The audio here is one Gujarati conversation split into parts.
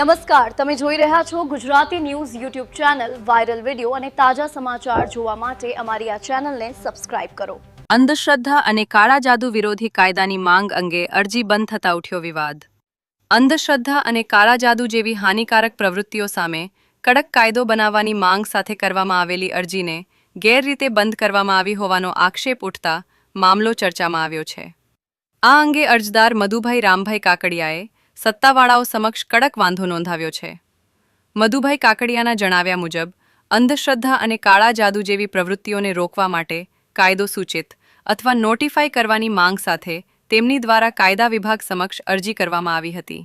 નમસ્કાર, તમે જોઈ રહ્યા છો Gujarati news YouTube channel. Viral video અને તાજા સમાચાર જોવા માટે અમારી આ ચેનલને સબસ્ક્રાઇબ કરો. અંધશ્રદ્ધા અને કાળા જાદુ વિરોધી કાયદાની માંગ અંગે અરજી બંધ થતા ઉઠ્યો વિવાદ. અંધશ્રદ્ધા અને કાળા જાદુ જેવી હાનિકારક પ્રવૃત્તિઓ સામે કડક કાયદો બનાવવાની માંગ સાથે કરવામાં આવેલી અરજીને ગેરરીતે બંધ કરવામાં આવી હોવાનો આક્ષેપ ઉઠતા મામલો ચર્ચામાં આવ્યો છે. આ અંગે અરજદાર મધુભાઈ રામભાઈ કાકડિયાએ સત્તાવાળાઓ સમક્ષ કડક વાંધો નોંધાવ્યો છે. મધુભાઈ કાકડિયાના જણાવ્યા મુજબ અંધશ્રદ્ધા અને કાળા જાદુ જેવી પ્રવૃત્તિઓને રોકવા માટે કાયદો સૂચિત અથવા નોટિફાઈ કરવાની માંગ સાથે તેમની દ્વારા કાયદા વિભાગ સમક્ષ અરજી કરવામાં આવી હતી.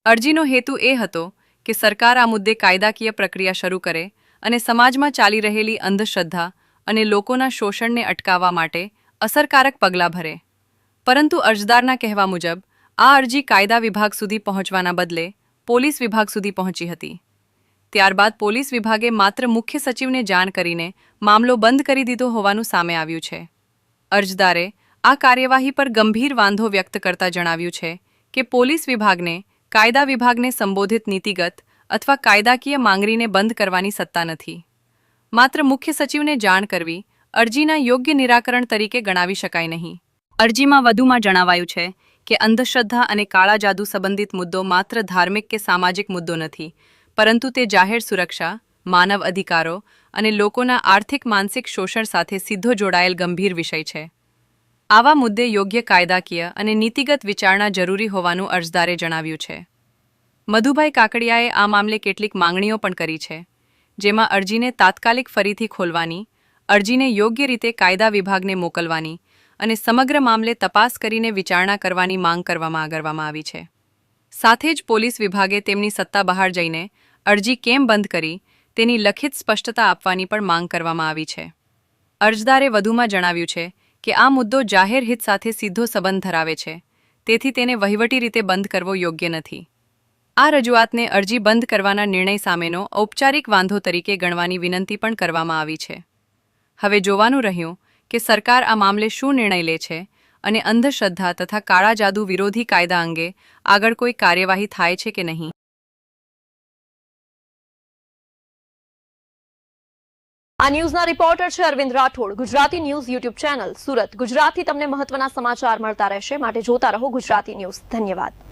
અરજીનો હેતુ એ હતો કે સરકાર આ મુદ્દે કાયદાકીય પ્રક્રિયા શરૂ કરે અને સમાજમાં ચાલી રહેલી અંધશ્રદ્ધા અને લોકોના શોષણને અટકાવવા માટે અસરકારક પગલાં ભરે. પરંતુ અરજદારના કહેવા મુજબ આ અરજી કાયદા વિભાગ સુધી પહોંચવાના બદલે પોલીસ વિભાગ સુધી પહોંચી હતી. ત્યારબાદ પોલીસ વિભાગે માત્ર મુખ્ય સચિવને જાણ કરીને મામલો બંધ કરી દીધો હોવાનું સામે આવ્યું છે. અરજદારે આ કાર્યવાહી પર ગંભીર વાંધો વ્યક્ત કરતા જણાવ્યું છે કે પોલીસ વિભાગને કાયદા વિભાગને સંબોધિત નીતિગત અથવા કાયદાકીય માંગણીને બંધ કરવાની સત્તા નથી. માત્ર મુખ્ય સચિવને જાણ કરવી અરજીના યોગ્ય નિરાકરણ તરીકે ગણાવી શકાય નહીં. અરજીમાં વધુમાં જણાવાયું છે કે અંધશ્રદ્ધા અને કાળા જાદુ સંબંધિત મુદ્દો માત્ર ધાર્મિક કે સામાજિક મુદ્દો નથી, પરંતુ તે જાહેર સુરક્ષા, માનવ અધિકારો અને લોકોના આર્થિક માનસિક શોષણ સાથે સીધો જોડાયેલ ગંભીર વિષય છે. આવા મુદ્દે યોગ્ય કાયદાકીય અને નીતિગત વિચારણા જરૂરી હોવાનું અરજદારે જણાવ્યું છે. મધુભાઈ કાકડિયાએ આ મામલે કેટલીક માંગણીઓ પણ કરી છે, જેમાં અરજીને તાત્કાલિક ફરીથી ખોલવાની, અરજીને યોગ્ય રીતે કાયદા વિભાગને મોકલવાની અને સમગ્ર મામલે તપાસ કરીને વિચારણા કરવાની માંગ કરવામાં આવી છે. સાથે જ પોલીસ વિભાગે તેમની સત્તા બહાર જઈને અરજી કેમ બંધ કરી તેની લખિત સ્પષ્ટતા આપવાની પણ માંગ કરવામાં આવી છે. અરજદારે વધુમાં જણાવ્યું છે કે આ મુદ્દો જાહેર હિત સાથે સીધો સંબંધ ધરાવે છે, તેથી તેને વહીવટી રીતે બંધ કરવો યોગ્ય નથી. આ રજૂઆતને અરજી બંધ કરવાના નિર્ણય સામેનો ઔપચારિક વાંધો તરીકે ગણવાની વિનંતી પણ કરવામાં આવી છે. હવે જોવાનું રહ્યું કે સરકાર આ મામલે શું નિર્ણય લે છે અને અંધશ્રદ્ધા તથા કાળા જાદુ વિરોધી કાયદા અંગે આગળ કોઈ કાર્યવાહી થાય છે કે નહીં. આ ન્યૂઝના રિપોર્ટર છે Arvind Rathod. Gujarati news YouTube channel, Surat. ગુજરાતથી તમને મહત્વના સમાચાર મળતા રહેશે, માટે જોતા રહો ગુજરાતી ન્યૂઝ. ધન્યવાદ.